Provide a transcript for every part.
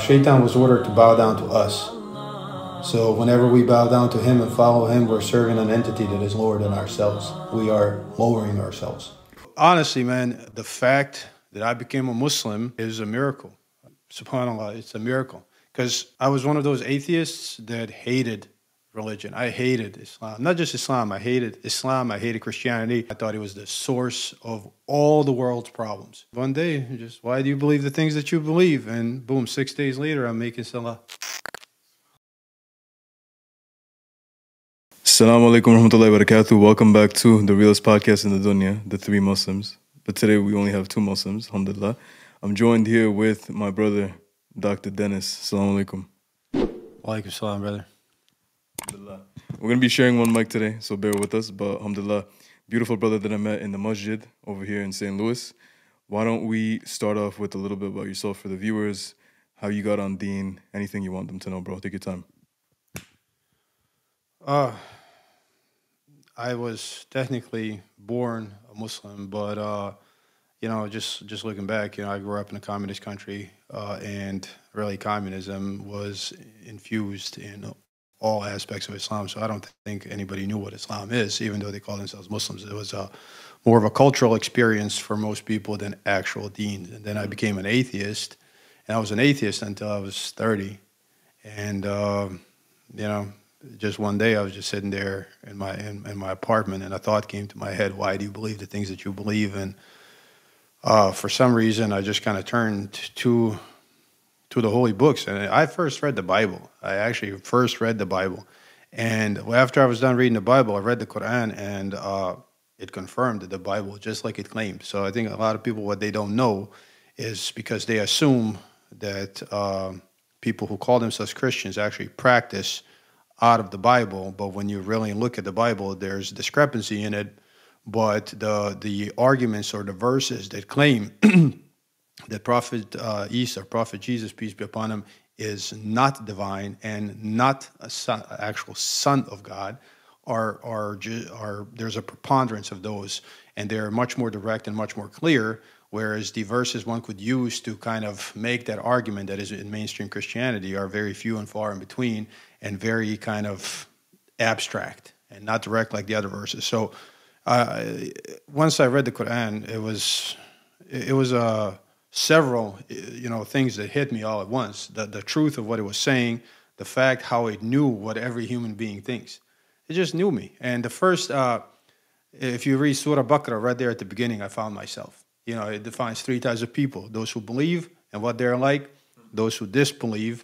Shaitan was ordered to bow down to us. So whenever we bow down to him and follow him, we're serving an entity that is lower than ourselves. We are lowering ourselves. Honestly, man, the fact that I became a Muslim is a miracle. SubhanAllah, it's a miracle. Because I was one of those atheists that hated religion. I hated Islam. Not just Islam, I hated Islam, I hated Christianity. I thought it was the source of all the world's problems. One day, just, why do you believe the things that you believe? And boom, 6 days later, I'm making salah. Assalamu alaikum warahmatullahi wabarakatuh. Welcome back to the realest podcast in the dunya, the three Muslims. But today we only have two Muslims, alhamdulillah. I'm joined here with my brother, Dr. Dennis. Assalamu alaikum. Walaikum salam, brother. Alhamdulillah. We're going to be sharing one mic today, so bear with us. But alhamdulillah, beautiful brother that I met in the masjid over here in St. Louis. Why don't we start off with a little bit about yourself for the viewers, how you got on Deen, anything you want them to know, bro. Take your time. I was technically born a Muslim, but just looking back, I grew up in a communist country, and really communism was infused in all aspects of Islam. So I don't think anybody knew what Islam is, even though they call themselves Muslims. It was more of a cultural experience for most people than actual deen. And then I became an atheist, and I was an atheist until I was 30, and just one day I was just sitting there in my apartment, and a thought came to my head: why do you believe the things that you believe? And for some reason, I just kind of turned to the holy books, and I first read the Bible. I actually first read the Bible, and after I was done reading the Bible, I read the Quran, and it confirmed that the Bible just like it claimed. So I think a lot of people, what they don't know is because they assume that people who call themselves Christians actually practice out of the Bible, but when you really look at the Bible, there's discrepancy in it. But the arguments or the verses that claim that Prophet Isa, Prophet Jesus, peace be upon him, is not divine and not a actual son of God, are there's a preponderance of those, and they're much more direct and much more clear. Whereas the verses one could use to kind of make that argument that is in mainstream Christianity are very few and far in between, and very kind of abstract and not direct like the other verses. So once I read the Quran, it was several things that hit me all at once. The truth of what it was saying, the fact how it knew what every human being thinks. It just knew me. And the first, if you read Surah Baqarah right there at the beginning, I found myself. It defines three types of people: those who believe and what they're like, those who disbelieve.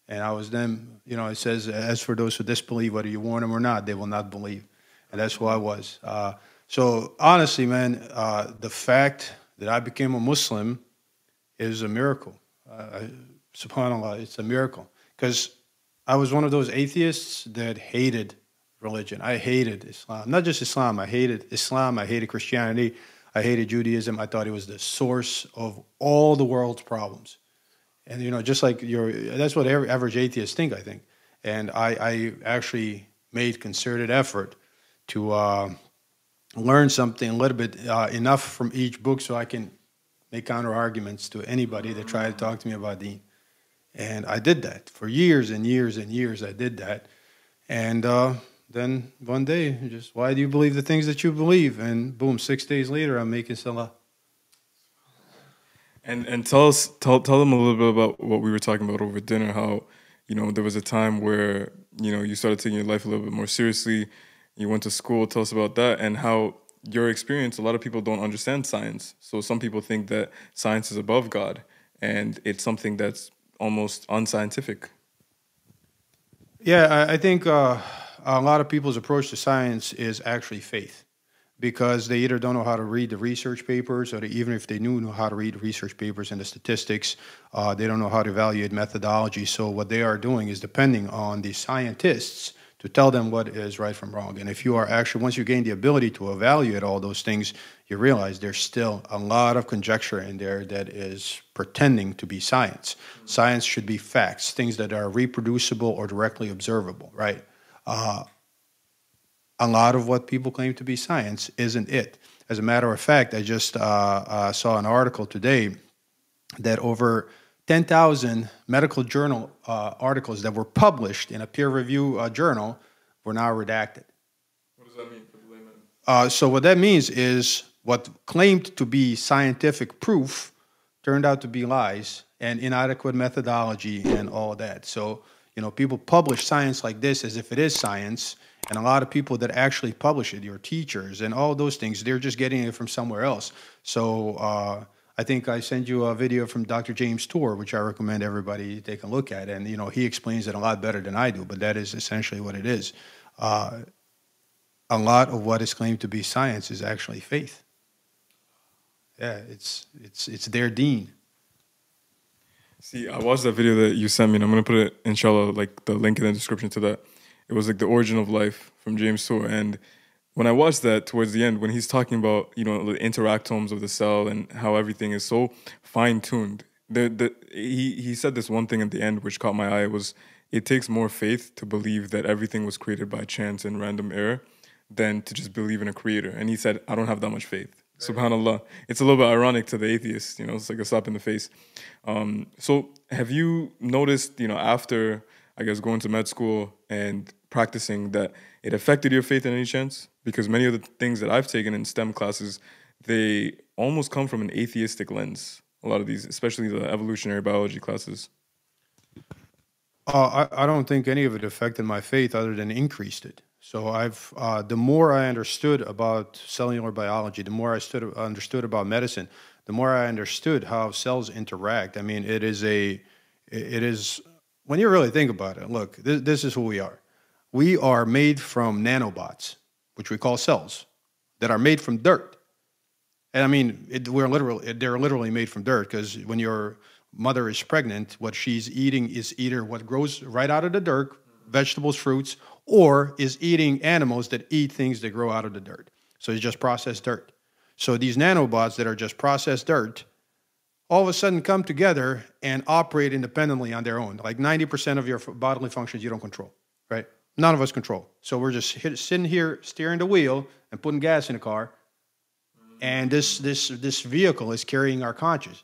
And I was them, it says, as for those who disbelieve, whether you warn them or not, they will not believe. And that's who I was. So honestly, man, the fact that I became a Muslim is a miracle. SubhanAllah, it's a miracle. Because I was one of those atheists that hated religion. I hated Islam. Not just Islam, I hated Islam, I hated Christianity, I hated Judaism. I thought it was the source of all the world's problems. And, just like that's what every average atheist think, I think. And I actually made concerted effort to learn something a little bit, enough from each book so I can make counter arguments to anybody that tried to talk to me about deen. And I did that for years and years and years. I did that. And then one day, just, why do you believe the things that you believe? And boom, 6 days later, I'm making salah. And tell them a little bit about what we were talking about over dinner, how, there was a time where, you started taking your life a little bit more seriously. You went to school. Tell us about that and how your experience. A lot of people don't understand science. So some people think that science is above God, and it's something that's almost unscientific. Yeah, I think a lot of people's approach to science is actually faith, because they either don't know how to read the research papers, or even if they know how to read the research papers and the statistics, they don't know how to evaluate methodology. So what they are doing is depending on the scientists to tell them what is right from wrong. And if you are actually, once you gain the ability to evaluate all those things, you realize there's still a lot of conjecture in there that is pretending to be science. Science should be facts, things that are reproducible or directly observable, right? A lot of what people claim to be science isn't it. As a matter of fact, I just saw an article today that over 10,000 medical journal articles that were published in a peer review journal were now redacted. What does that mean for the layman? So what that means is what claimed to be scientific proof turned out to be lies and inadequate methodology and all that. So, people publish science like this as if it is science, and a lot of people that actually publish it, your teachers and all those things, they're just getting it from somewhere else. So I think I sent you a video from Dr. James Tour, which I recommend everybody take a look at. And, he explains it a lot better than I do, but that is essentially what it is. A lot of what is claimed to be science is actually faith. Yeah, it's their deen. See, I watched that video that you sent me, and I'm gonna put it, inshallah, like the link in the description to that. It was like the origin of life from James Tour, and when I watched that towards the end, when he's talking about the interactomes of the cell and how everything is so fine tuned, he said this one thing at the end which caught my eye was it takes more faith to believe that everything was created by chance and random error than to just believe in a creator. And he said, I don't have that much faith. Subhanallah. It's a little bit ironic to the atheist, it's like a slap in the face. So have you noticed, after, I guess, going to med school and practicing that it affected your faith in any chance? Because many of the things that I've taken in STEM classes, they almost come from an atheistic lens. A lot of these, especially the evolutionary biology classes. I don't think any of it affected my faith other than increased it. So the more I understood about cellular biology, the more I understood about medicine, the more I understood how cells interact. I mean, it is, when you really think about it, look, this is who we are. We are made from nanobots, which we call cells, that are made from dirt. And I mean, they're literally made from dirt, because when your mother is pregnant, what she's eating is either what grows right out of the dirt, vegetables, fruits, or is eating animals that eat things that grow out of the dirt. So it's just processed dirt. So these nanobots that are just processed dirt all of a sudden come together and operate independently on their own. Like 90% of your bodily functions you don't control, right? None of us control. So we're just sitting here steering the wheel and putting gas in the car, and this vehicle is carrying our conscious.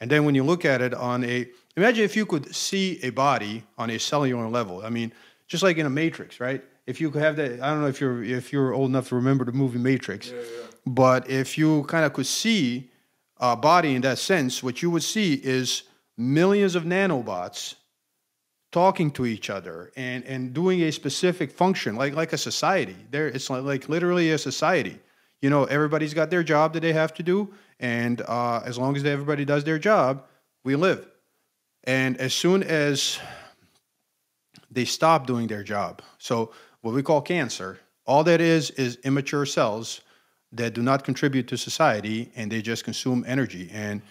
And then when you look at it imagine if you could see a body on a cellular level. I mean, just like in a Matrix, right? If you could have that, I don't know if you're old enough to remember the movie Matrix, but if you kind of could see a body in that sense, what you would see is millions of nanobots talking to each other and doing a specific function, like a society. It's like literally a society. Everybody's got their job that they have to do, and as long as everybody does their job, we live. And as soon as they stop doing their job, so what we call cancer, all that is immature cells that do not contribute to society, and they just consume energy. And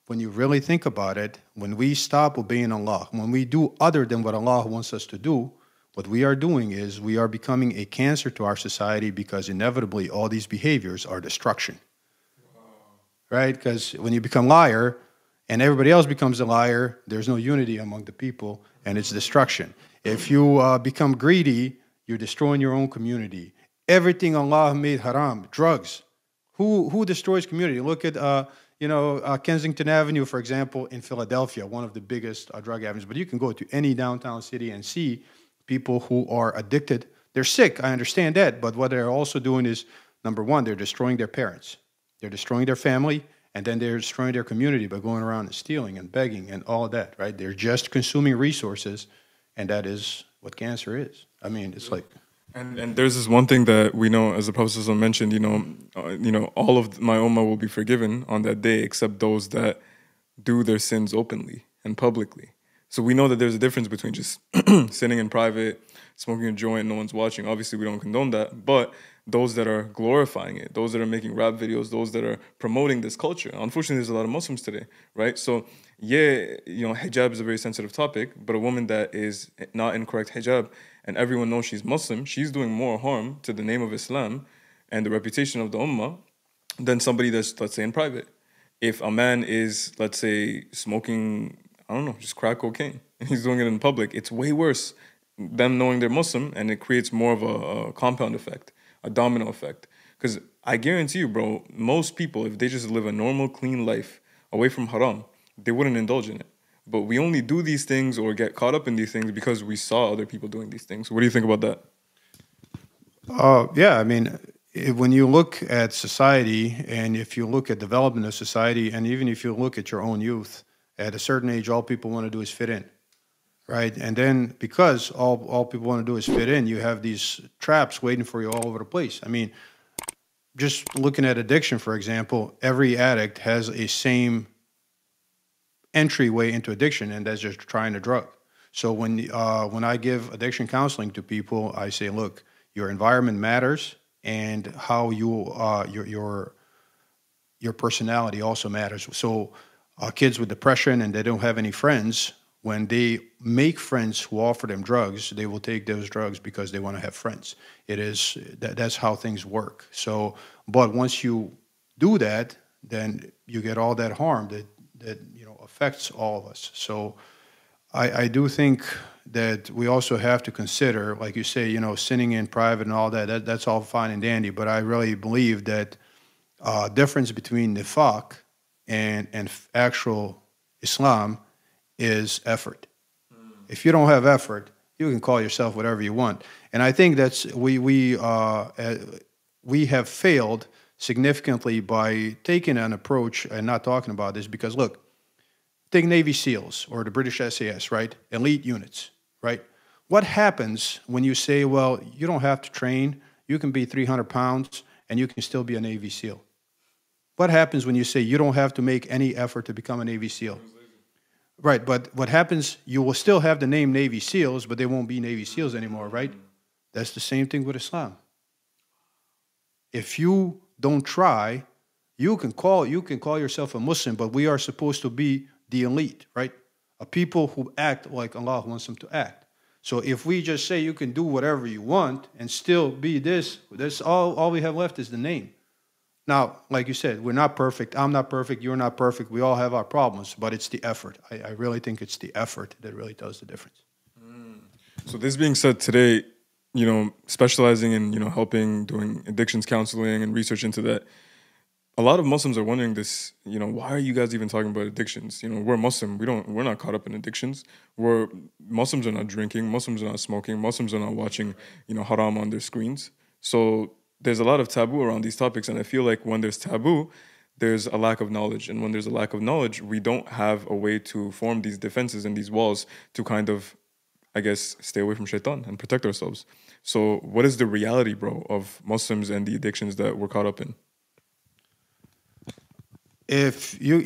when you really think about it, when we stop obeying Allah, when we do other than what Allah wants us to do, what we are doing is we are becoming a cancer to our society, because inevitably all these behaviors are destruction. Wow. Right? Because when you become liar and everybody else becomes a liar, there's no unity among the people, and it's destruction. If you become greedy, you're destroying your own community. Everything Allah made haram, drugs. Who destroys community? Look at Kensington Avenue, for example, in Philadelphia, one of the biggest drug avenues. But you can go to any downtown city and see people who are addicted. They're sick, I understand that, but what they're also doing is, number one, they're destroying their parents. They're destroying their family, and then they're destroying their community by going around and stealing and begging and all of that, right? They're just consuming resources, and that is what cancer is. I mean, it's like... And there's this one thing that we know, as the Prophet mentioned, all of my ummah will be forgiven on that day, except those that do their sins openly and publicly. So we know that there's a difference between just sitting in private, smoking a joint, no one's watching. Obviously, we don't condone that. But those that are glorifying it, those that are making rap videos, those that are promoting this culture. Unfortunately, there's a lot of Muslims today, right? So, hijab is a very sensitive topic, but a woman that is not in correct hijab, and everyone knows she's Muslim, she's doing more harm to the name of Islam and the reputation of the ummah than somebody that's, let's say, in private. If a man is, let's say, smoking, I don't know, just crack cocaine, and he's doing it in public, it's way worse them knowing they're Muslim, and it creates more of a compound effect, a domino effect. Because I guarantee you, bro, most people, if they just live a normal, clean life away from haram, they wouldn't indulge in it. but we only do these things or get caught up in these things because we saw other people doing these things. What do you think about that? Yeah, I mean, when you look at society and if you look at development of society, and even if you look at your own youth, at a certain age, all people want to do is fit in, right? And then because all people want to do is fit in, you have these traps waiting for you all over the place. I mean, just looking at addiction, for example, every addict has a same entryway into addiction, and that's just trying a drug. So when I give addiction counseling to people, I say, look, your environment matters, and how your personality also matters. So kids with depression and they don't have any friends, when they make friends who offer them drugs, they will take those drugs because they want to have friends. That's how things work. So, but once you do that, then you get all that harm that affects all of us. So I do think that we also have to consider, like you say, sinning in private and all that's all fine and dandy, but I really believe that difference between nifaq and actual Islam is effort. If you don't have effort, you can call yourself whatever you want. And I think that's we have failed significantly by taking an approach and not talking about this, because look, take Navy SEALs or the British SAS, right? Elite units, right? What happens when you say, well, you don't have to train, you can be 300 pounds and you can still be a Navy SEAL? What happens when you say you don't have to make any effort to become a Navy SEAL? Right, but what happens, you will still have the name Navy SEALs, but they won't be Navy SEALs anymore, right? That's the same thing with Islam. If you don't try, you can call yourself a Muslim, but we are supposed to be the elite, right? A people who act like Allah wants them to act. So if we just say you can do whatever you want and still be this all we have left is the name. Now, like you said, we're not perfect. I'm not perfect. You're not perfect. We all have our problems, but it's the effort. I really think it's the effort that really does the difference. So this being said, today, specializing in, helping, doing addictions counseling and research into that, a lot of Muslims are wondering this, why are you guys even talking about addictions? We're Muslim. We're not caught up in addictions. Muslims are not drinking. Muslims are not smoking. Muslims are not watching, haram on their screens. So there's a lot of taboo around these topics. And I feel like when there's taboo, there's a lack of knowledge. And when there's a lack of knowledge, we don't have a way to form these defenses and these walls to kind of, I guess, stay away from shaitan and protect ourselves. So what is the reality, bro, of Muslims and the addictions that we're caught up in? If you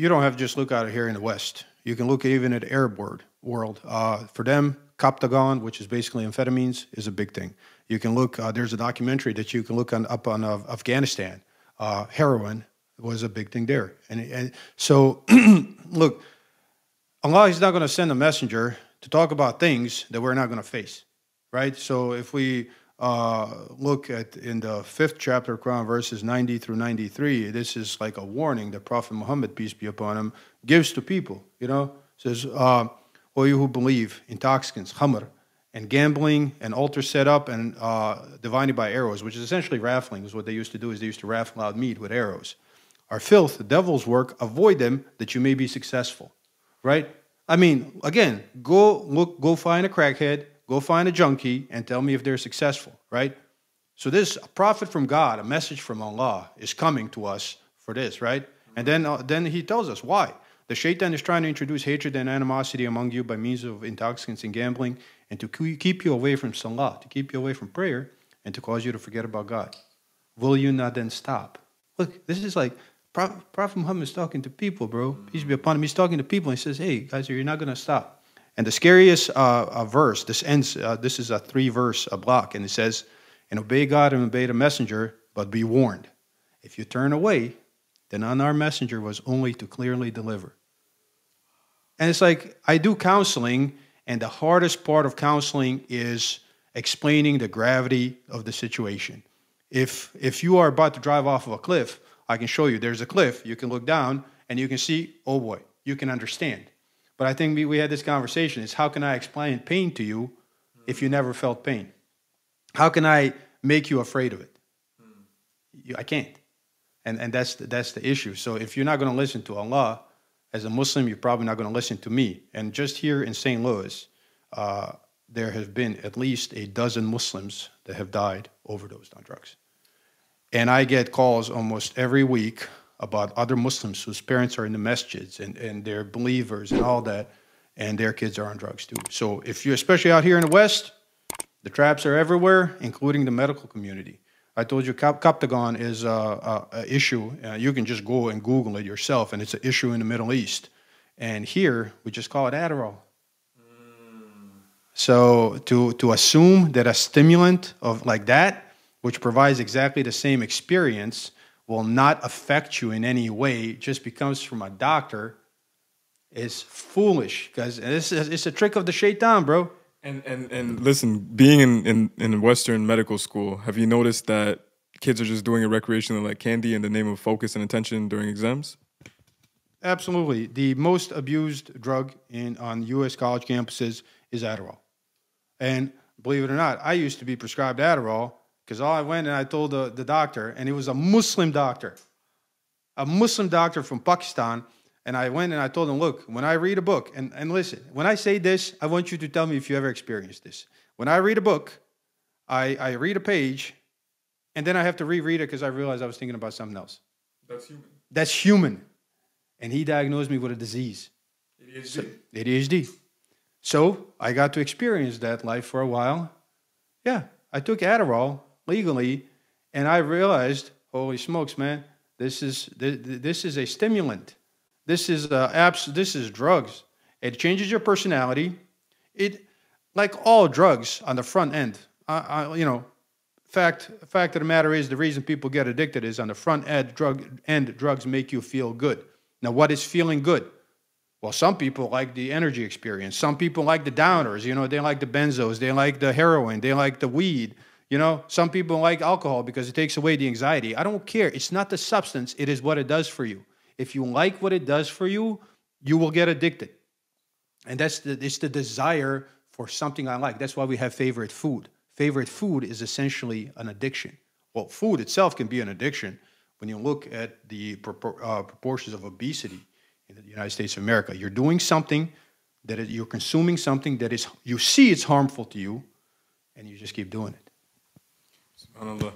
don't have to just look out here in the West. You can look even at the Arab world. For them, Captagon, which is basically amphetamines, is a big thing. You can look. There's a documentary that you can look up on Afghanistan. Heroin was a big thing there, and so look, Allah is not going to send a messenger to talk about things that we're not going to face, right? So if we look at in the 5th chapter of Quran, verses 90 through 93, this is like a warning that Prophet Muhammad, peace be upon him, gives to people. Says, "O you who believe, intoxicants, khamr, and gambling, and altars set up and divided by arrows," which is essentially raffling. Is what they used to do. Is they used to raffle out meat with arrows. "Are filth, the devil's work. Avoid them, that you may be successful." Right? I mean, again, go find a crackhead. Go find a junkie and tell me if they're successful, right? So this a prophet from God, a message from Allah, is coming to us for this, right? And then he tells us why. The shaitan is trying to introduce hatred and animosity among you by means of intoxicants and gambling, and to keep you away from salah, to keep you away from prayer, and to cause you to forget about God. Will you not then stop? Look, this is like Prophet Muhammad is talking to people, bro. Peace be upon him. He's talking to people, and he says, hey, guys, you're not going to stop. And the scariest verse, this ends, this is a 3-verse block, and it says, "And obey God and obey the messenger, but be warned. If you turn away, then on our messenger was only to clearly deliver." And it's like, I do counseling, and the hardest part of counseling is explaining the gravity of the situation. If you are about to drive off of a cliff, I can show you there's a cliff. You can look down, and you can see, oh boy, you can understand. But I think we had this conversation, is how can I explain pain to you if you never felt pain? How can I make you afraid of it? I can't. And that's the issue. So if you're not going to listen to Allah, as a Muslim, you're probably not going to listen to me. And just here in St. Louis, uh, there have been at least a dozen Muslims that have died overdosed on drugs. And I get calls almost every week about other Muslims whose parents are in the masjids and they're believers and all that, and their kids are on drugs too. So if you're especially out here in the West, the traps are everywhere, including the medical community. I told you Captagon is an issue. You can just go and Google it yourself, and it's an issue in the Middle East. And here, we just call it Adderall. So to assume that a stimulant of like that, which provides exactly the same experience, will not affect you in any way just because from a doctor is foolish, because it's a trick of the shaitan, bro. And listen, being in Western medical school, have you noticed that kids are just doing it recreationally like candy in the name of focus and attention during exams? Absolutely. The most abused drug on U.S. college campuses is Adderall. And believe it or not, I used to be prescribed Adderall because I went and I told the doctor, and he was a Muslim doctor from Pakistan. And I went and I told him, look, when I read a book, and listen, when I say this, I want you to tell me if you ever experienced this. When I read a book, I read a page, and then I have to reread it because I realized I was thinking about something else. That's human. That's human. And he diagnosed me with a disease. ADHD. So, ADHD. So I got to experience that life for a while. Yeah, I took Adderall legally, and I realized, holy smokes, man, this is a stimulant. This is this is drugs. It changes your personality. It, like all drugs on the front end. Fact of the matter is, the reason people get addicted is on the front end. Drugs make you feel good. Now, what is feeling good? Well, some people like the energy experience. Some people like the downers. They like the benzos. They like the heroin. They like the weed. Some people like alcohol because it takes away the anxiety. I don't care. It's not the substance. It is what it does for you. If you like what it does for you, you will get addicted. And it's the desire for something I like. That's why we have favorite food. Favorite food is essentially an addiction. Well, food itself can be an addiction when you look at the proportions of obesity in the United States of America. You're doing something you're consuming something that is, you see it's harmful to you, and you just keep doing it. SubhanAllah.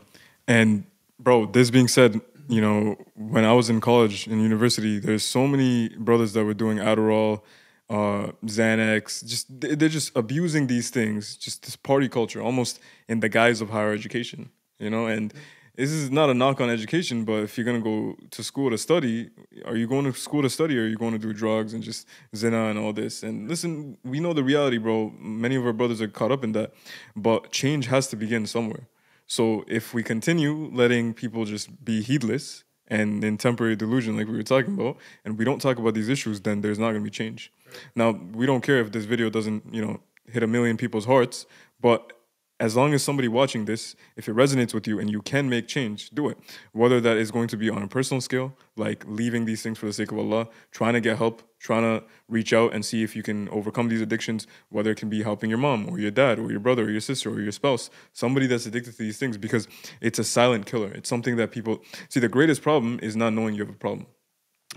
And bro, this being said, when I was in college and university, there's so many brothers that were doing Adderall, Xanax, they're just abusing these things, just this party culture, almost in the guise of higher education, and this is not a knock on education, but if you're going to go to school to study, are you going to school to study, or are you going to do drugs and just zina and all this? And listen, we know the reality, bro. Many of our brothers are caught up in that, but change has to begin somewhere. So if we continue letting people just be heedless and in temporary delusion like we were talking about, and we don't talk about these issues, then there's not going to be change. Now, we don't care if this video doesn't, hit 1 million people's hearts, but as long as somebody watching this, if it resonates with you and you can make change, do it. Whether that is going to be on a personal scale, like leaving these things for the sake of Allah, trying to get help, trying to reach out and see if you can overcome these addictions, whether it can be helping your mom or your dad or your brother or your sister or your spouse, somebody that's addicted to these things, because it's a silent killer. It's something that people... See, the greatest problem is not knowing you have a problem.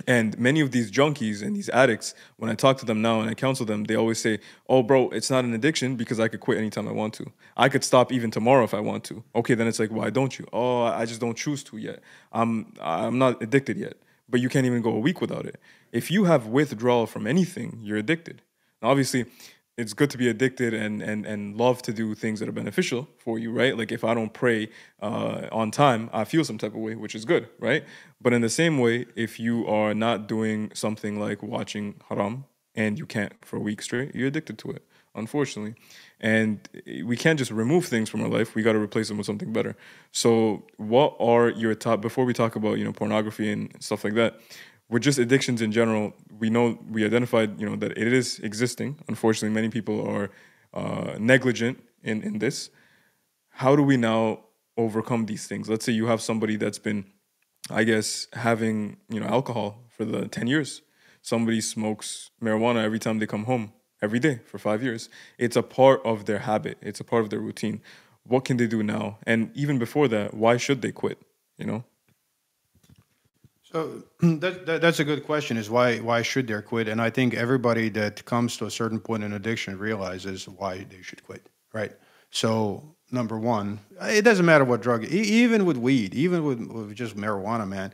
And many of these junkies and these addicts, when I talk to them now and I counsel them, they always say, oh, bro, it's not an addiction because I could quit anytime I want to. I could stop even tomorrow if I want to. Okay, then it's like, why don't you? Oh, I just don't choose to yet. I'm not addicted yet. But you can't even go a week without it. If you have withdrawal from anything, you're addicted. Now, obviously, it's good to be addicted and love to do things that are beneficial for you, right? Like if I don't pray on time, I feel some type of way, which is good, right? But in the same way, if you are not doing something like watching haram and you can't for a week straight, you're addicted to it, unfortunately. And we can't just remove things from our life. We got to replace them with something better. So what are your top, before we talk about, pornography and stuff like that, with just addictions in general, we identified, that it is existing. Unfortunately, many people are negligent in this. How do we now overcome these things? Let's say you have somebody that's been, I guess, having, alcohol for the 10 years. Somebody smokes marijuana every time they come home, every day for 5 years. It's a part of their habit. It's a part of their routine. What can they do now? And even before that, why should they quit, So that's a good question. Is why should they quit? And I think everybody that comes to a certain point in addiction realizes why they should quit, right? So number one, it doesn't matter what drug, even with weed, even with just marijuana, man,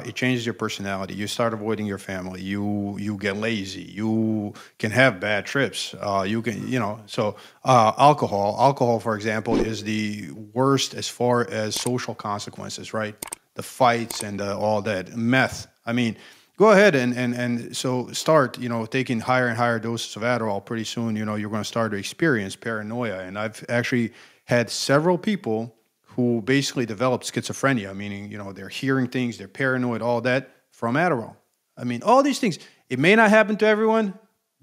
it changes your personality. You start avoiding your family. You get lazy. You can have bad trips. You can, so alcohol, for example, is the worst as far as social consequences, right? The fights and all that. Meth. I mean, go ahead and so start, taking higher and higher doses of Adderall. Pretty soon, you're going to start to experience paranoia. And I've actually had several people who basically developed schizophrenia, meaning, they're hearing things, they're paranoid, all that from Adderall. I mean, all these things. It may not happen to everyone,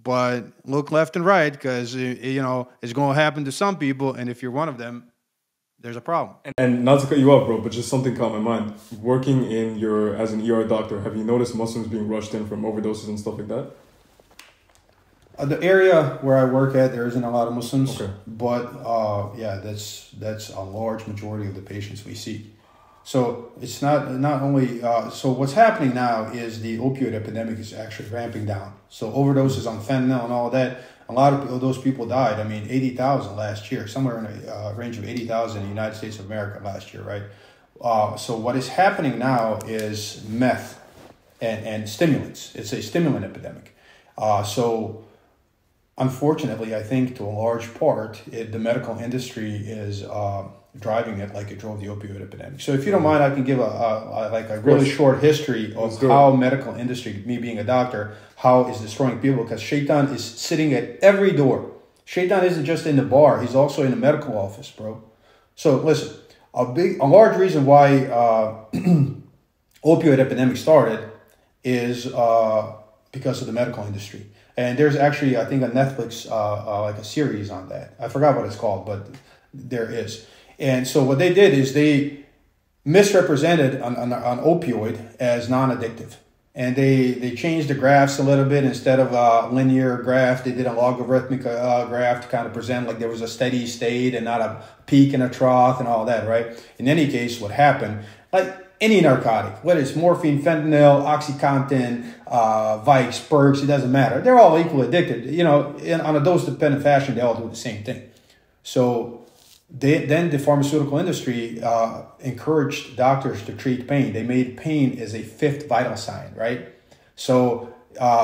but look left and right because, it's going to happen to some people. And if you're one of them, there's a problem. And not to cut you off, bro, but just something caught my mind. Working as an ER doctor, have you noticed Muslims being rushed in from overdoses and stuff like that? The area where I work at, there isn't a lot of Muslims, Okay. but yeah, that's a large majority of the patients we see. So it's not only so what's happening now is the opioid epidemic is actually ramping down. So overdoses on fentanyl and all that, a lot of those people died. I mean, 80,000 last year, somewhere in a range of 80,000 in the United States of America last year, right? So what is happening now is meth and stimulants. It's a stimulant epidemic. So unfortunately, I think to a large part, the medical industry is driving it like it drove the opioid epidemic. So if you don't mind, I can give a really short history of how medical industry, me being a doctor, how it's destroying people, because Shaitan is sitting at every door. Shaitan isn't just in the bar, he's also in the medical office, bro. So listen, a large reason why opioid epidemic started is because of the medical industry. And there's actually, I think, on Netflix, like a series on that. I forgot what it's called, but there is. And so what they did is they misrepresented an opioid as non-addictive. And they changed the graphs a little bit. Instead of a linear graph, they did a logarithmic graph to kind of present like there was a steady state and not a peak and a trough and all that, right? In any case, what happened, like any narcotic, whether it's morphine, fentanyl, OxyContin, Vicks, Perks, it doesn't matter. They're all equally addicted. On a dose-dependent fashion, they all do the same thing. So then the pharmaceutical industry encouraged doctors to treat pain. They made pain as a fifth vital sign, right? So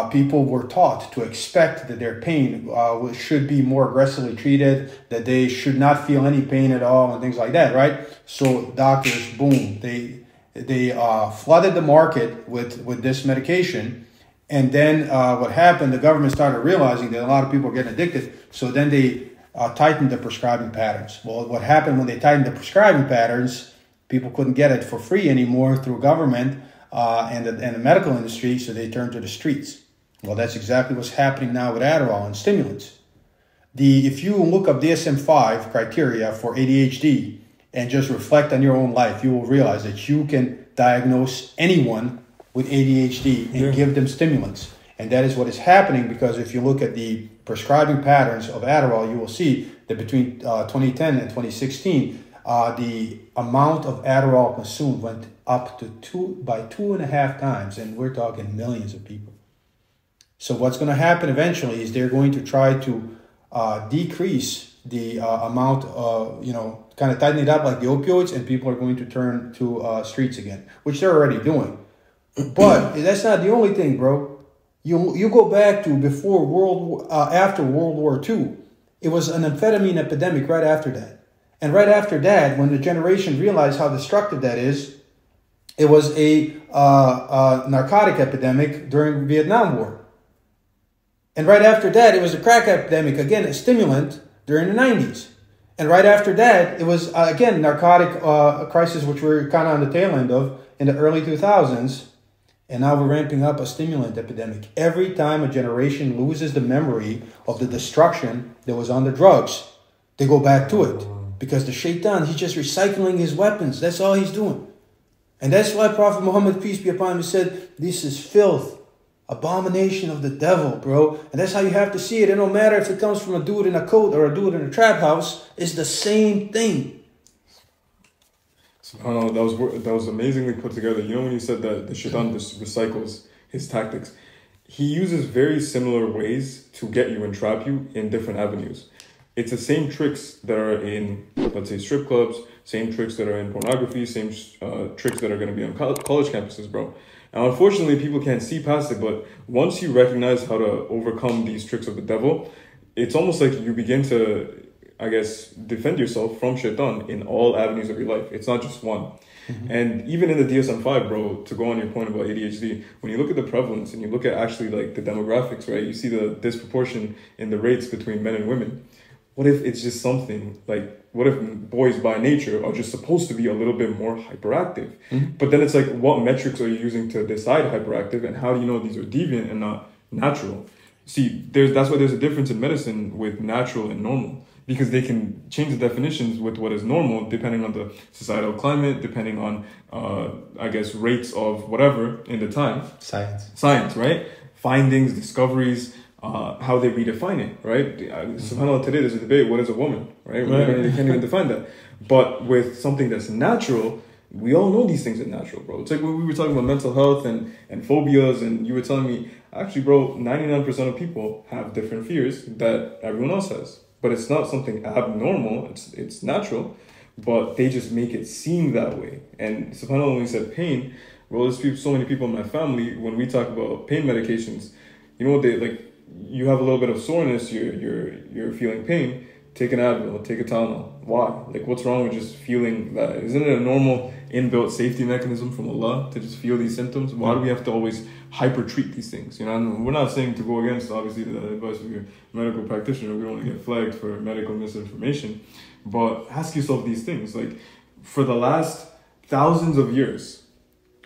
people were taught to expect that their pain should be more aggressively treated, that they should not feel any pain at all and things like that, right? So doctors, boom, they flooded the market with this medication. And then what happened, the government started realizing that a lot of people are getting addicted. So then they tightened the prescribing patterns. Well, what happened when they tightened the prescribing patterns, people couldn't get it for free anymore through government and the medical industry, so they turned to the streets. Well, that's exactly what's happening now with Adderall and stimulants. If you look up DSM-5 criteria for ADHD and just reflect on your own life, you will realize that you can diagnose anyone with ADHD and give them stimulants. And that is what is happening, because if you look at the prescribing patterns of Adderall, you will see that between 2010 and 2016, the amount of Adderall consumed went up to 2.5 times, and we're talking millions of people. So what's going to happen eventually is they're going to try to decrease the amount of, kind of tighten it up like the opioids, and people are going to turn to streets again, which they're already doing. But that's not the only thing, bro. You go back to after World War II, it was an amphetamine epidemic right after that. And right after that, when the generation realized how destructive that is, it was a narcotic epidemic during Vietnam War. And right after that, it was a crack epidemic, again, a stimulant during the 90s. And right after that, it was, again, narcotic crisis, which we're kind of on the tail end of in the early 2000s. And now we're ramping up a stimulant epidemic. Every time a generation loses the memory of the destruction that was on the drugs, they go back to it. Because the shaitan, he's just recycling his weapons. That's all he's doing. And that's why Prophet Muhammad, peace be upon him, said, this is filth, abomination of the devil, bro. And that's how you have to see it. It don't matter if it comes from a dude in a coat or a dude in a trap house. It's the same thing. I don't know, that was amazingly put together. You know when you said that the shaitan just recycles his tactics, he uses very similar ways to get you and trap you in different avenues. It's the same tricks that are in, let's say, strip clubs, same tricks that are in pornography, same tricks that are going to be on college campuses, bro. And unfortunately, people can't see past it, but once you recognize how to overcome these tricks of the devil, it's almost like you begin to, I guess, defend yourself from shaitan in all avenues of your life. It's not just one. Mm-hmm. And even in the DSM-5, bro, to go on your point about ADHD, when you look at the prevalence and you look at actually like the demographics, right, you see the disproportion in the rates between men and women. What if it's just something like, what if boys by nature are just supposed to be a little bit more hyperactive? Mm-hmm. But then it's like, what metrics are you using to decide hyperactive, and how do you know these are deviant and not natural? See, that's why there's a difference in medicine with natural and normal, because they can change the definitions with what is normal depending on the societal climate, depending on, I guess, rates of whatever in the time. Science, right? Findings, discoveries, how they redefine it, right? SubhanAllah, today there's a debate, what is a woman, right? They can't even define that. But with something that's natural, we all know these things are natural, bro. It's like when we were talking about mental health and phobias, and you were telling me, actually, bro, 99% of people have different fears that everyone else has. But it's not something abnormal, it's natural, but they just make it seem that way. And SubhanAllah, when we said pain, well, there's so many people in my family, when we talk about pain medications, you know what they, like, you have a little bit of soreness, you're feeling pain, take an Advil, take a Tylenol. Why? Like, what's wrong with just feeling that? Isn't it a normal inbuilt safety mechanism from Allah to just feel these symptoms? Why do we have to always hyper-treat these things? You know, and we're not saying to go against, obviously, the advice of your medical practitioner. We don't want to get flagged for medical misinformation. But ask yourself these things. Like, for the last thousands of years,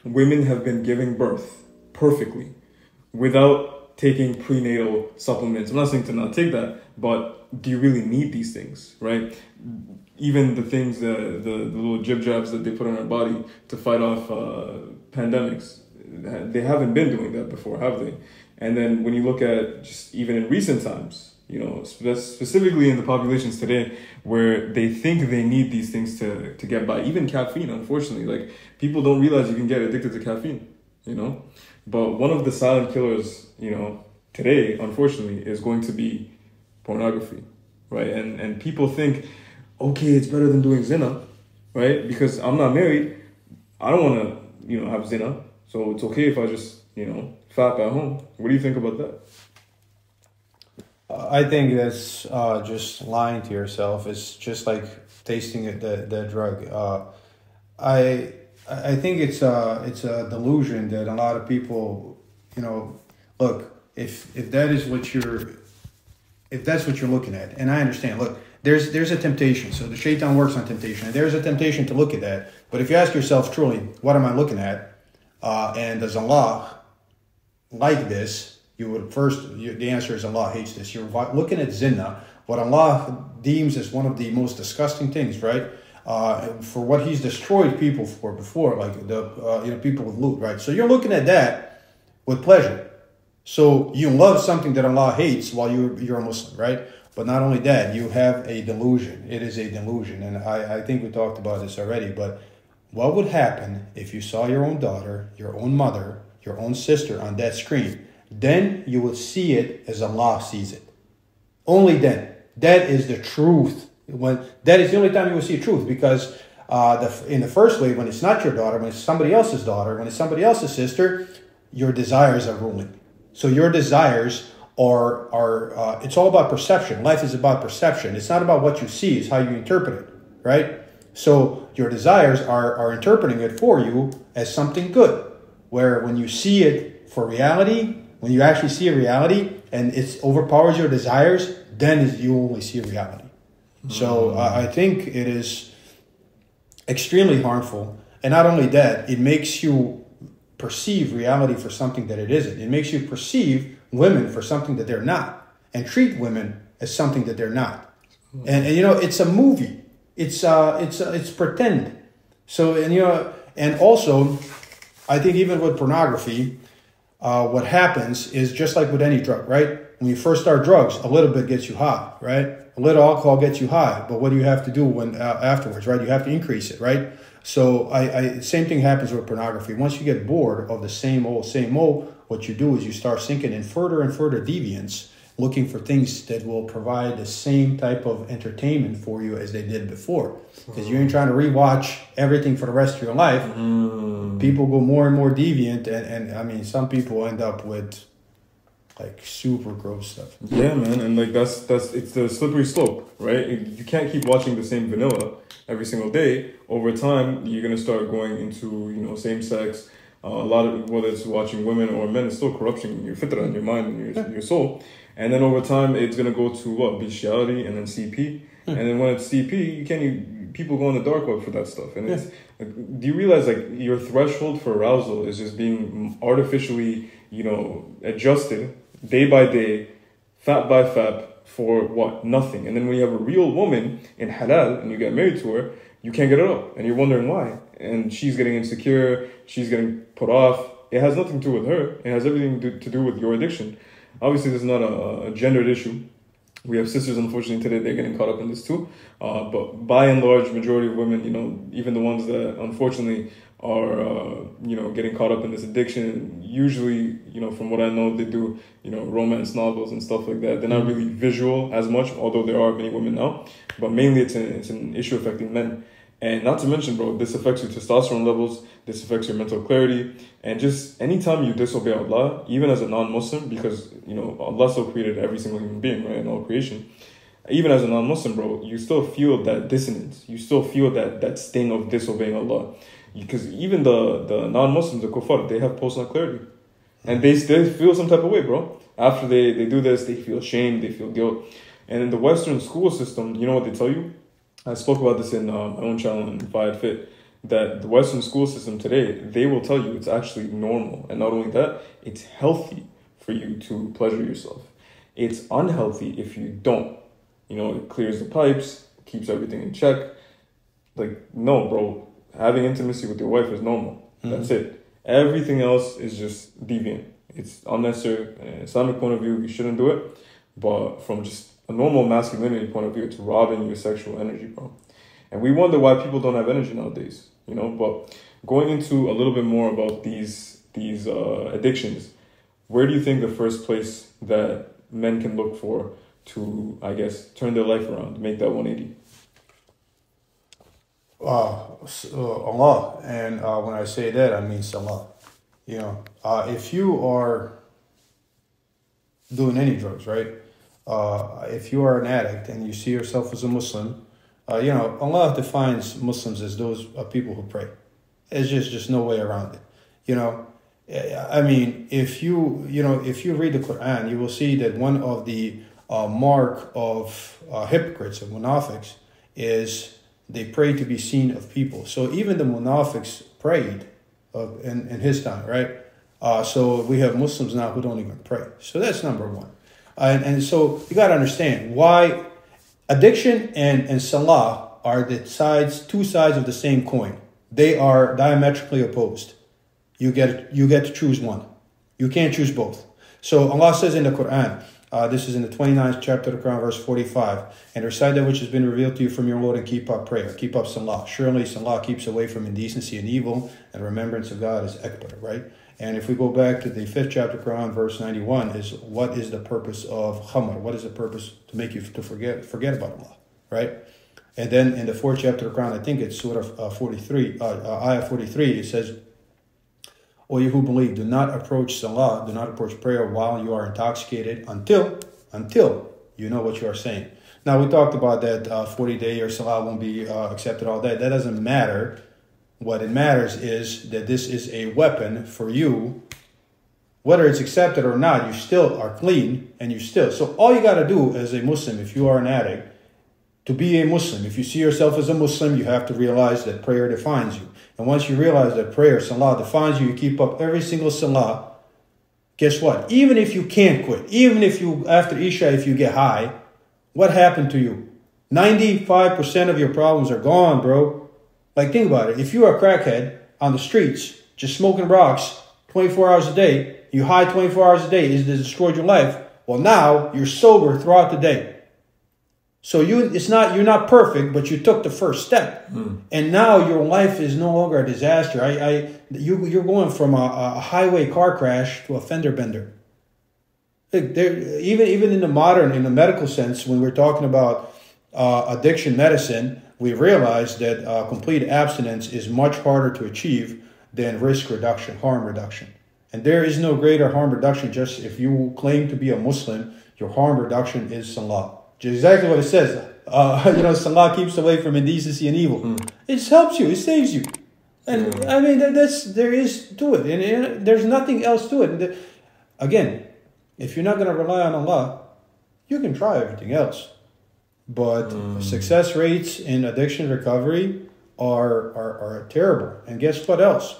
women have been giving birth perfectly without taking prenatal supplements. I'm not saying to not take that, but do you really need these things, right? Even the things, the little jib jabs that they put on our body to fight off pandemics, they haven't been doing that before, have they? And then when you look at just even in recent times, you know, specifically in the populations today, where they think they need these things to get by, even caffeine, unfortunately, like, people don't realize you can get addicted to caffeine, you know? But one of the silent killers, you know, today, unfortunately, is going to be pornography, right? And people think, okay, it's better than doing zina, right? Because I'm not married, I don't want to, you know, have zina, so it's okay if I just, you know, fap at home. What do you think about that? I think that's just lying to yourself. It's just like tasting the drug. I think it's a delusion that a lot of people, you know, look, if that's what you're looking at, and I understand, look, there's a temptation. So the shaitan works on temptation, and there's a temptation to look at that. But if you ask yourself truly, what am I looking at? And does Allah like this? You would the answer is Allah hates this. You're looking at zina, what Allah deems as one of the most disgusting things, right? For what He's destroyed people for before, like the people with Lut, right? So you're looking at that with pleasure. So you love something that Allah hates while you're a Muslim, right? But not only that, you have a delusion. It is a delusion, and I think we talked about this already. But what would happen if you saw your own daughter, your own mother, your own sister on that screen? Then you would see it as Allah sees it. Only then. That is the truth. That is the only time you will see truth, because in the first way, when it's not your daughter, when it's somebody else's daughter, when it's somebody else's sister, your desires are ruling. So your desires are it's all about perception. Life is about perception. It's not about what you see, it's how you interpret it, right? So your desires are interpreting it for you as something good, where when you see it for reality, when you actually see a reality and it overpowers your desires, then you only see a reality. So I think it is extremely harmful. And not only that, it makes you perceive reality for something that it isn't. It makes you perceive women for something that they're not, and treat women as something that they're not. And you know, it's a movie. It's pretend. So, and also, I think even with pornography, what happens is just like with any drug, right? When you first start drugs, a little bit gets you high, right? A little alcohol gets you high, but what do you have to do when afterwards, right? You have to increase it, right? So same thing happens with pornography. Once you get bored of the same old, what you do is you start sinking in further and further deviance, looking for things that will provide the same type of entertainment for you as they did before. Because you ain't trying to rewatch everything for the rest of your life. People go more and more deviant, and I mean, some people end up with like super gross stuff. Yeah, man, and like that's it's the slippery slope, right? You can't keep watching the same vanilla every single day. Over time, you're gonna start going into same sex. A lot of, whether it's watching women or men, it's still corruption in your fitra, in your mind, and your soul. And then over time, it's gonna go to what, bestiality, and then CP. And then when it's CP, people go on the dark web for that stuff. And it's like, do you realize like your threshold for arousal is just being artificially adjusted day by day, fap by fap, for what? Nothing. And then when you have a real woman in halal and you get married to her, you can't get it up, and you're wondering why. And she's getting insecure, she's getting put off. It has nothing to do with her. It has everything to do with your addiction. Obviously, this is not a gendered issue. We have sisters, unfortunately, today, they're getting caught up in this too. But by and large, majority of women, even the ones that unfortunately are, getting caught up in this addiction, usually, from what I know, they do, romance novels and stuff like that. They're not really visual as much, although there are many women now. But mainly it's an issue affecting men. And not to mention, bro, this affects your testosterone levels, this affects your mental clarity, and just anytime you disobey Allah, even as a non-Muslim, because, Allah still created every single human being, right, in all creation. Even as a non-Muslim, bro, you still feel that dissonance. You still feel that sting of disobeying Allah. Because even the non-Muslims, the kuffar, they have post-nut clarity. And they still feel some type of way, bro. After they do this, they feel shame, they feel guilt. And in the Western school system, you know what they tell you? I spoke about this in my own channel in Fired Fit, that the Western school system today, they will tell you it's actually normal. And not only that, it's healthy for you to pleasure yourself. It's unhealthy if you don't. It clears the pipes, keeps everything in check. Like, no, bro, having intimacy with your wife is normal. That's it. Everything else is just deviant. It's unnecessary. In an Islamic point of view, you shouldn't do it. But from just a normal masculinity point of view, it's robbing your sexual energy, bro. And we wonder why people don't have energy nowadays, But going into a little bit more about these addictions, where do you think the first place that men can look for to, I guess, turn their life around, make that 180? Allah. And when I say that, I mean Salah. If you are doing any drugs, right? If you are an addict and you see yourself as a Muslim, Allah defines Muslims as those people who pray. It's just no way around it. I mean, if you read the Quran, you will see that one of the mark of hypocrites, of munafiqs, is they pray to be seen of people. So even the munafiqs prayed in his time, right? So we have Muslims now who don't even pray. So that's number one. And so you got to understand why addiction and salah are two sides of the same coin. They are diametrically opposed. You get to choose one. You can't choose both. So Allah says in the Quran, this is in the 29th chapter of the Quran, verse 45, and recite that which has been revealed to you from your Lord and keep up prayer, keep up salah. Surely salah keeps away from indecency and evil, and remembrance of God is akbar, right? And if we go back to the 5th chapter of the Quran, verse 91, is what is the purpose of khamr? What is the purpose to make you to forget about Allah, right? And then in the 4th chapter of the Quran, I think it's Surah 43, Ayah 43, it says, O you who believe, do not approach salah, do not approach prayer while you are intoxicated until you know what you are saying. Now, we talked about that 40-day or salah won't be accepted, all that. That doesn't matter. What it matters is that this is a weapon for you. Whether it's accepted or not, you still are clean, and you still. So all you got to do as a Muslim, if you are an addict, to be a Muslim, if you see yourself as a Muslim, you have to realize that prayer defines you. And once you realize that prayer, salah, defines you, you keep up every single salah, guess what? Even if you can't quit, even if you, after Isha, if you get high, what happened to you? 95% of your problems are gone, bro. Like, think about it. If you're a crackhead on the streets, just smoking rocks 24 hours a day, you high 24 hours a day, it destroyed your life. Well, now you're sober throughout the day. So you're not perfect, but you took the first step, and now your life is no longer a disaster. You're going from a highway car crash to a fender bender. Even in the medical sense, when we're talking about addiction medicine, we realize that complete abstinence is much harder to achieve than risk reduction, harm reduction. And there is no greater harm reduction. Just if you claim to be a Muslim, your harm reduction is salah. Just exactly what it says. Salah keeps away from indecency and evil. It just helps you. It saves you. And I mean, there is to it. And there's nothing else to it. And again, if you're not going to rely on Allah, you can try everything else. But success rates in addiction recovery are terrible. And guess what else?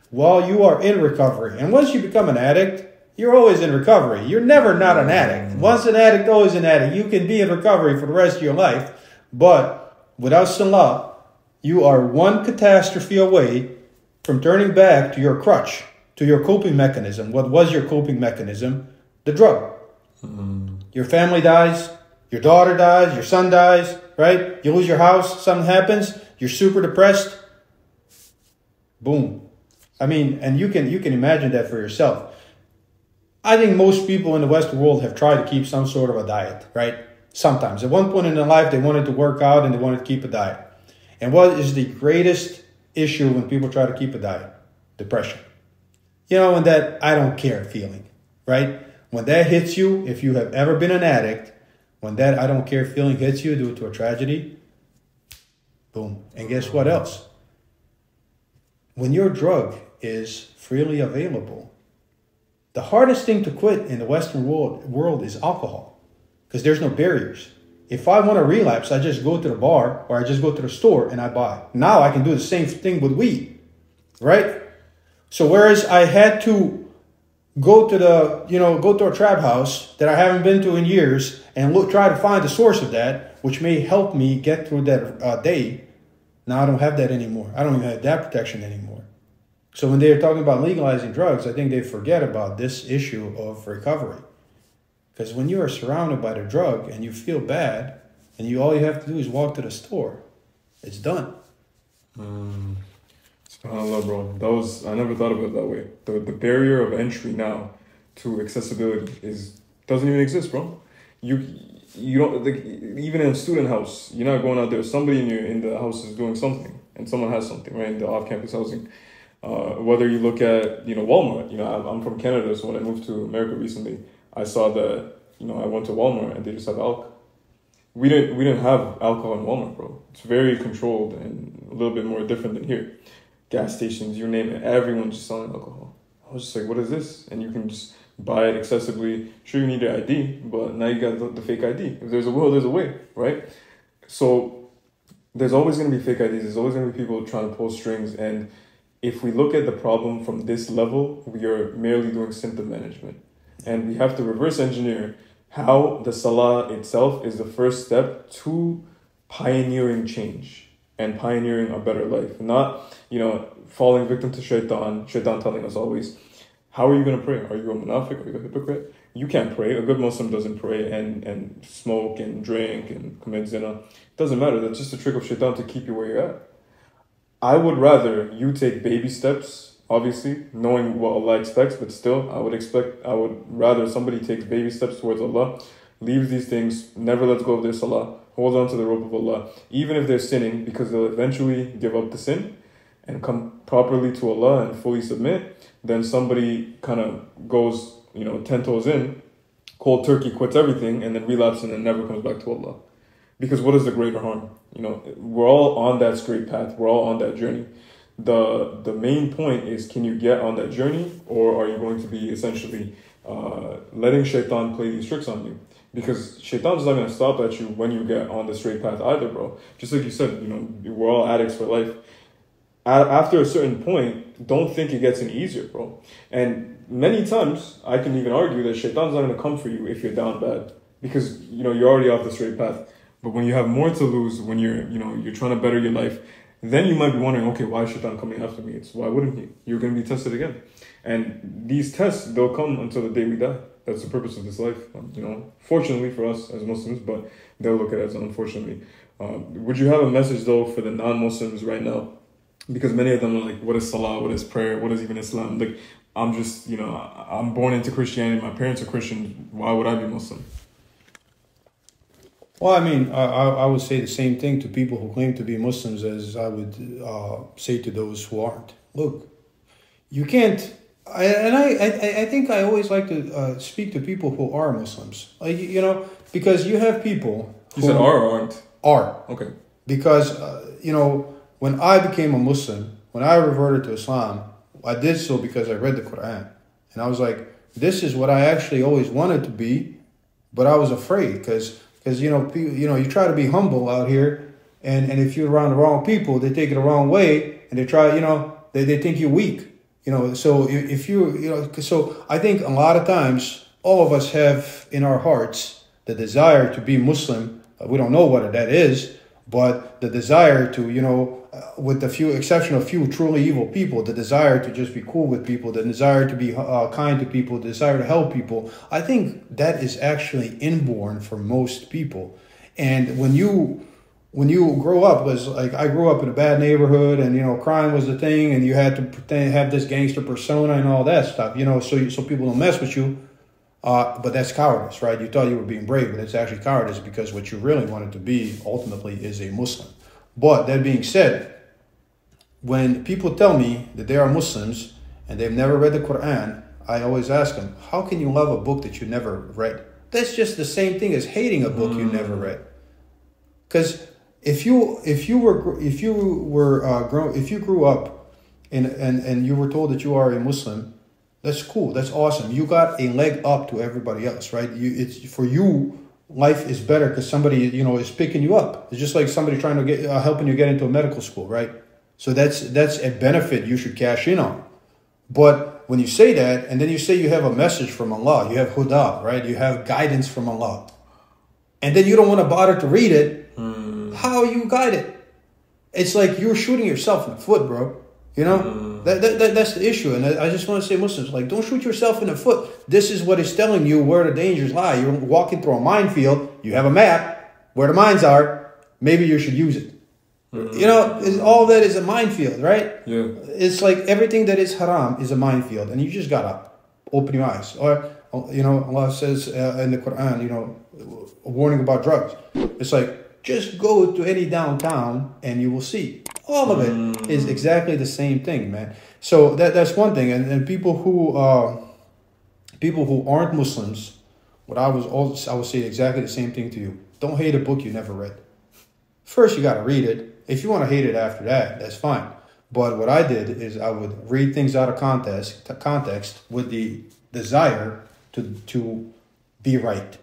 While you are in recovery, and once you become an addict, you're always in recovery. You're never not an addict. Once an addict, always an addict. You can be in recovery for the rest of your life. But without salah, you are one catastrophe away from turning back to your crutch, to your coping mechanism. What was your coping mechanism? The drug. Your family dies. Your daughter dies. Your son dies. Right? You lose your house. Something happens. You're super depressed. Boom. I mean, and you can imagine that for yourself. I think most people in the Western world have tried to keep some sort of a diet, right? Sometimes. At one point in their life, they wanted to work out and they wanted to keep a diet. And what is the greatest issue when people try to keep a diet? Depression. And that I don't care feeling, right? When that hits you, if you have ever been an addict, when that I don't care feeling hits you due to a tragedy, boom. And guess what else? When your drug is freely available, the hardest thing to quit in the Western world is alcohol, because there's no barriers. If I want to relapse, I just go to the bar or I just go to the store and I buy. Now I can do the same thing with weed, right? So whereas I had to go to a trap house that I haven't been to in years and try to find the source of that, which may help me get through that day. Now I don't have that anymore. I don't even have that protection anymore. So when they're talking about legalizing drugs, I think they forget about this issue of recovery. Because when you are surrounded by the drug and you feel bad, and all you have to do is walk to the store, it's done. SubhanAllah, bro. I never thought about it that way. The barrier of entry now to accessibility doesn't even exist, bro. You don't, like, even in a student house, you're not going out there. Somebody in the house is doing something, and someone has something, right? In the off-campus housing. Whether you look at, Walmart, I'm from Canada, so when I moved to America recently, I saw that, I went to Walmart and they just have alcohol. We didn't have alcohol in Walmart, bro. It's very controlled and a little bit more different than here. Gas stations, you name it, everyone's just selling alcohol. I was just like, what is this? And you can just buy it accessibly. Sure, you need your ID, but now you got the fake ID. If there's a will, there's a way, right? So there's always going to be fake IDs. There's always going to be people trying to pull strings, and if we look at the problem from this level, we are merely doing symptom management. And we have to reverse engineer how the salah itself is the first step to pioneering change and pioneering a better life. Not, falling victim to shaitan telling us always, how are you going to pray? Are you a munafiq? Are you a hypocrite? You can't pray. A good Muslim doesn't pray and smoke and drink and commit zina. It doesn't matter. That's just a trick of shaitan to keep you where you're at. I would rather you take baby steps, obviously, knowing what Allah expects, but still, I would rather somebody takes baby steps towards Allah, leaves these things, never lets go of their salah, holds on to the rope of Allah, even if they're sinning, because they'll eventually give up the sin and come properly to Allah and fully submit, then somebody kind of goes, 10 toes in, cold turkey, quits everything, and then relapses and then never comes back to Allah. Because what is the greater harm? We're all on that straight path. We're all on that journey. The main point is, can you get on that journey, or are you going to be essentially letting shaitan play these tricks on you? Because shaitan's not going to stop at you when you get on the straight path either, bro. Just like you said, we're all addicts for life. After a certain point, don't think it gets any easier, bro. And many times, I can even argue that shaitan's not going to come for you if you're down bad. Because, you're already off the straight path. But when you have more to lose, when you're trying to better your life, then you might be wondering, okay, why is shaitan coming after me? Why wouldn't he? You're going to be tested again. And these tests, they'll come until the day we die. That's the purpose of this life. Fortunately for us as Muslims, but they'll look at it as unfortunately. Would you have a message though for the non-Muslims right now? Because many of them are like, what is Salah? What is prayer? What is even Islam? Like, I'm just, I'm born into Christianity. My parents are Christian. Why would I be Muslim? Well, I mean, I would say the same thing to people who claim to be Muslims as I would say to those who aren't. Look, you can't. I think I always like to speak to people who are Muslims, like because you have people. You said are or aren't? Are. Okay. Because when I became a Muslim, when I reverted to Islam, I did so because I read the Quran, and I was like, this is what I actually always wanted to be, but I was afraid because you try to be humble out here, and if you're around the wrong people, they take it the wrong way, and they try, they think you're weak. So if so I think a lot of times all of us have in our hearts the desire to be Muslim. We don't know what that is, but the desire to, with the exception of few truly evil people, the desire to just be cool with people, the desire to be kind to people, the desire to help people, I think that is actually inborn for most people. And when you grow up, was like I grew up in a bad neighborhood, and crime was the thing, and you had to have this gangster persona and all that stuff, so people don't mess with you. But that's cowardice, right? You thought you were being brave, but it's actually cowardice, because what you really wanted to be ultimately is a Muslim. But that being said, when people tell me that they are Muslims and they've never read the Quran, I always ask them, how can you love a book that you never read? That's just the same thing as hating a book you never read. Because if you grew up and you were told that you are a Muslim, that's cool. That's awesome. You got a leg up to everybody else, right? It's for you. Life is better because somebody is picking you up. It's just like somebody trying to get helping you get into a medical school, right? So that's a benefit you should cash in on. But when you say that, and then you say you have a message from Allah, you have huda, right? You have guidance from Allah, and then you don't want to bother to read it. How are you guided? It's like you're shooting yourself in the foot, bro. That's the issue. And I just want to say, Muslims, like, don't shoot yourself in the foot. This is what is telling you where the dangers lie. You're walking through a minefield. You have a map where the mines are. Maybe you should use it. All that is a minefield, right? Yeah. It's like everything that is haram is a minefield, and you just gotta open your eyes. Or Allah says in the Quran, a warning about drugs. It's like, just go to any downtown and you will see. All of it is exactly the same thing, man. So that's one thing. And people who aren't Muslims, I would say exactly the same thing to you. Don't hate a book you never read. First, you got to read it. If you want to hate it after that, that's fine. But what I did is I would read things out of context with the desire to be right.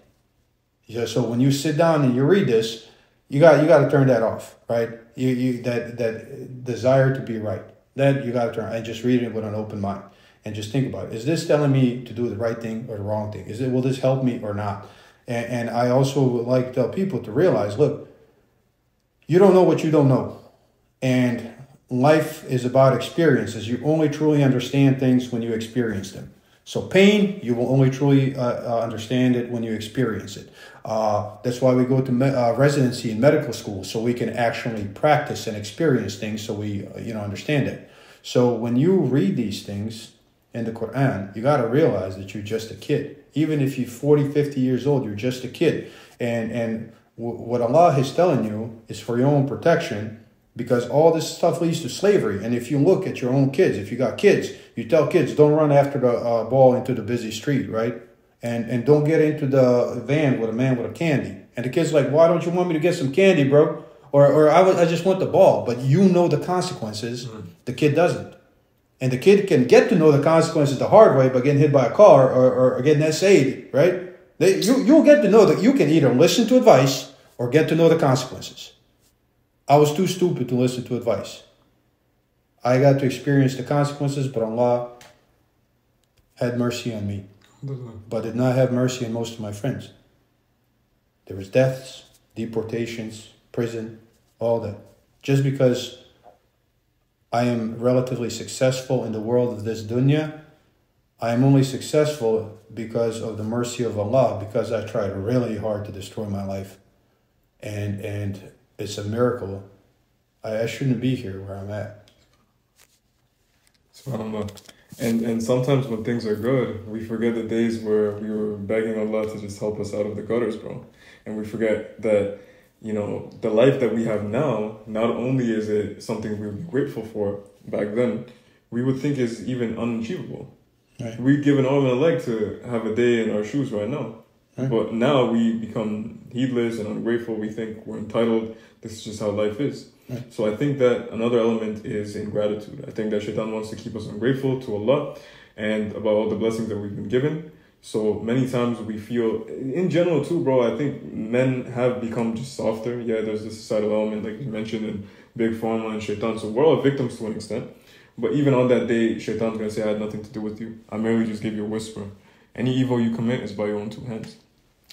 So when you sit down and you read this, you got to turn that off, right? That desire to be right, that you got to turn and just read it with an open mind and just think about it. Is this telling me to do the right thing or the wrong thing? Will this help me or not? And I also would like to tell people to realize, look, you don't know what you don't know, and life is about experiences. You only truly understand things when you experience them. So pain, you will only truly understand it when you experience it. That's why we go to residency in medical school, so we can actually practice and experience things, so we understand it. So when you read these things in the Quran, you got to realize that you're just a kid. Even if you're 40, 50 years old, you're just a kid. And what Allah is telling you is for your own protection, because all this stuff leads to slavery. And if you look at your own kids, if you got kids, you tell kids, don't run after the ball into the busy street, right? And don't get into the van with a man with a candy. And the kid's like, why don't you want me to get some candy, bro? Or I just want the ball. But you know the consequences. The kid doesn't. And the kid can get to know the consequences the hard way by getting hit by a car or getting SA'd, right? You'll get to know that you can either listen to advice or get to know the consequences. I was too stupid to listen to advice. I got to experience the consequences, but Allah had mercy on me, but did not have mercy on most of my friends. There was deaths, deportations, prison, all that. Just because I am relatively successful in the world of this dunya, I am only successful because of the mercy of Allah, because I tried really hard to destroy my life. and it's a miracle. I shouldn't be here where I'm at. SubhanAllah. And sometimes when things are good, we forget the days where we were begging Allah to just help us out of the gutters, bro. And we forget that, you know, the life that we have now, not only is it something we would be grateful for back then, we would think is even unachievable. Right. We'd give an arm and a leg to have a day in our shoes right now. Right. But now we become heedless and ungrateful. We think we're entitled. This is just how life is. Right. So I think that another element is ingratitude. I think that shaitan wants to keep us ungrateful to Allah and about all the blessings that we've been given. So many times we feel, in general too, bro, I think men have become just softer. Yeah, there's this societal element, like you mentioned, in Big Pharma and shaitan. So we're all victims to an extent. But even on that day, shaitan's going to say, I had nothing to do with you. I merely just gave you a whisper. Any evil you commit is by your own two hands.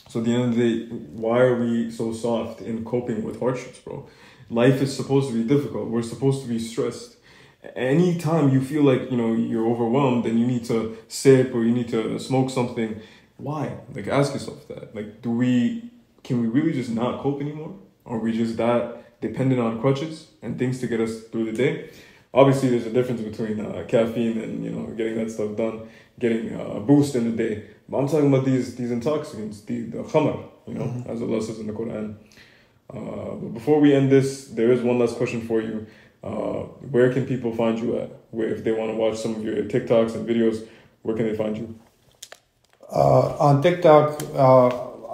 So at the end of the day, why are we so soft in coping with hardships, bro? Life is supposed to be difficult. We're supposed to be stressed. Anytime you feel like, you know, you're overwhelmed and you need to sip or you need to smoke something, why? Like, ask yourself that. Like, can we really just not cope anymore? Or are we just that dependent on crutches and things to get us through the day? Obviously, there's a difference between caffeine and, you know, getting that stuff done, getting a boost in the day. But I'm talking about these intoxicants, the khamar, you know, as Allah says in the Quran. But before we end this, there is one last question for you. Where can people find you at? If they want to watch some of your TikToks and videos, where can they find you? On TikTok,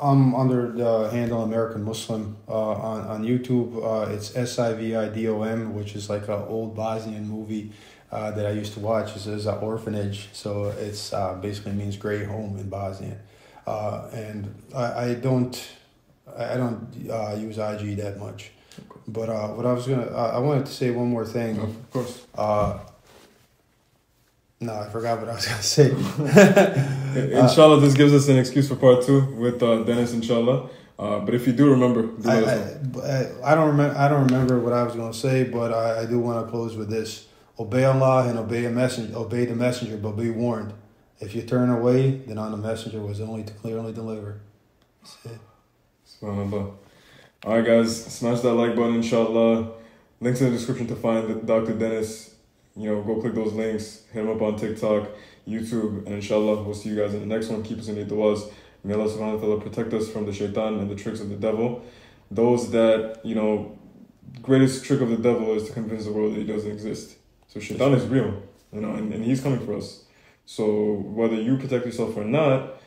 I'm under the handle American Muslim. On YouTube, it's SIVIDOM, which is like an old Bosnian movie that I used to watch. It's an orphanage, so it's basically means great home in Bosnian. And I don't use IG that much. Okay. But what I wanted to say one more thing. Oh, of course. No, I forgot what I was going to say. Inshallah, this gives us an excuse for part 2 with Dennis, inshallah. But if you do remember, I don't remember what I was going to say, but I do want to close with this. Obey Allah and obey the messenger, but be warned. If you turn away, then on the messenger was only to clearly deliver. That's it. SubhanAllah. Alright guys, smash that like button, inshallah. Links in the description to find Dr. Dennis. You know, go click those links, hit him up on TikTok, YouTube, and inshallah, we'll see you guys in the next one. Keep us in your du'as. May Allah subhanahu wa ta'ala protect us from the shaitan and the tricks of the devil. Those that, you know, greatest trick of the devil is to convince the world that he doesn't exist. So shaitan is real, you know, and he's coming for us. So whether you protect yourself or not,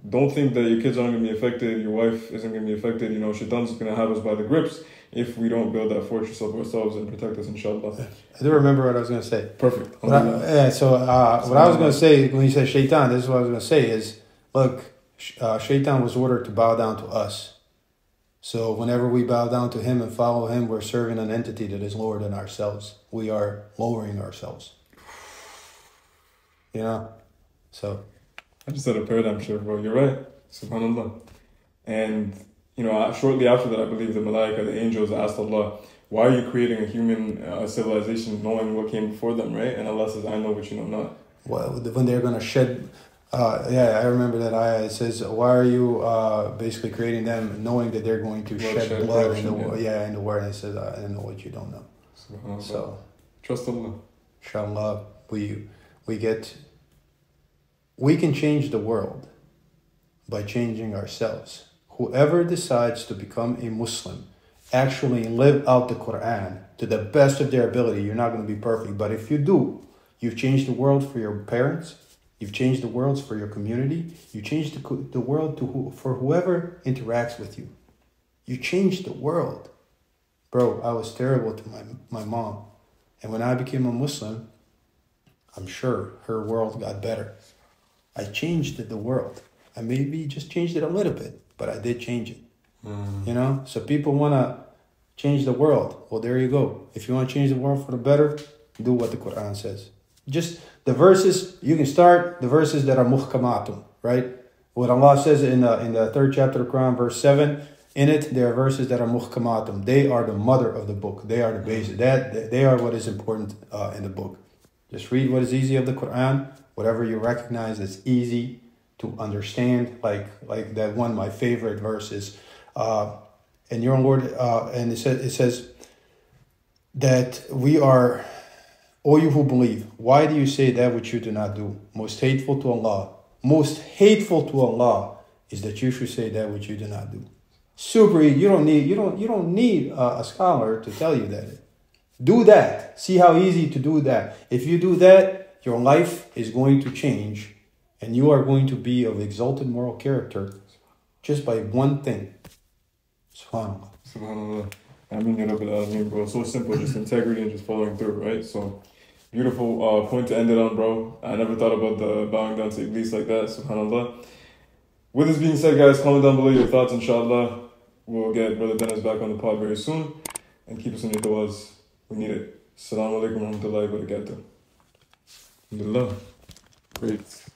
don't think that your kids aren't going to be affected, your wife isn't going to be affected. You know, shaitan's going to have us by the grips if we don't build that fortress of ourselves and protect us, inshallah. I do remember what I was going to say. Perfect. What I was going to say, when you said shaitan, this is what I was going to say is, look, shaitan was ordered to bow down to us. So whenever we bow down to him and follow him, we're serving an entity that is lower than ourselves. We are lowering ourselves. You know? So... I just had a paradigm shift, bro. You're right. SubhanAllah. And, you know, shortly after that, I believe the Malaika, the angels, asked Allah, why are you creating a human civilization knowing what came before them, right? And Allah says, I know what you know not. Well, when they're going to shed... I remember that ayah. It says, why are you basically creating them knowing that they're going to shed blood in the world? Yeah, in the world. And it says, I know what you don't know. So, trust Allah. Inshallah, we can change the world by changing ourselves. Whoever decides to become a Muslim, actually live out the Quran to the best of their ability. You're not going to be perfect, but if you do, you've changed the world for your parents, you've changed the world for your community, you changed the world for whoever interacts with you. You changed the world. Bro, I was terrible to my mom. And when I became a Muslim, I'm sure her world got better. I changed the world. I maybe just changed it a little bit, but I did change it. You know? So people want to change the world. Well, there you go. If you want to change the world for the better, do what the Quran says. Just the verses, you can start the verses that are muhkamatum, right? What Allah says in the 3rd chapter of the Quran, verse 7, in it, there are verses that are muhkamatum. They are the mother of the book. They are the basis. They are what is important in the book. Just read what is easy of the Quran. Whatever you recognize that's easy to understand, like that one, my favorite verse is, and your Lord, and it says that we are, all you who believe, why do you say that which you do not do? Most hateful to Allah. Most hateful to Allah is that you should say that which you do not do. Super easy. You don't need a scholar to tell you that. Do that. See how easy to do that. If you do that, your life is going to change, and you are going to be of exalted moral character just by one thing. SubhanAllah. SubhanAllah. I mean, bro. So simple, just integrity and just following through, right? So beautiful point to end it on, bro. I never thought about the bowing down to Iblis like that. SubhanAllah. With this being said, guys, comment down below your thoughts, inshallah. We'll get Brother Dennis back on the pod very soon. And keep us in your du'as. We need it. Assalamu alaikum wa rahmatullahi wa barakatuh. Alhamdulillah. Great.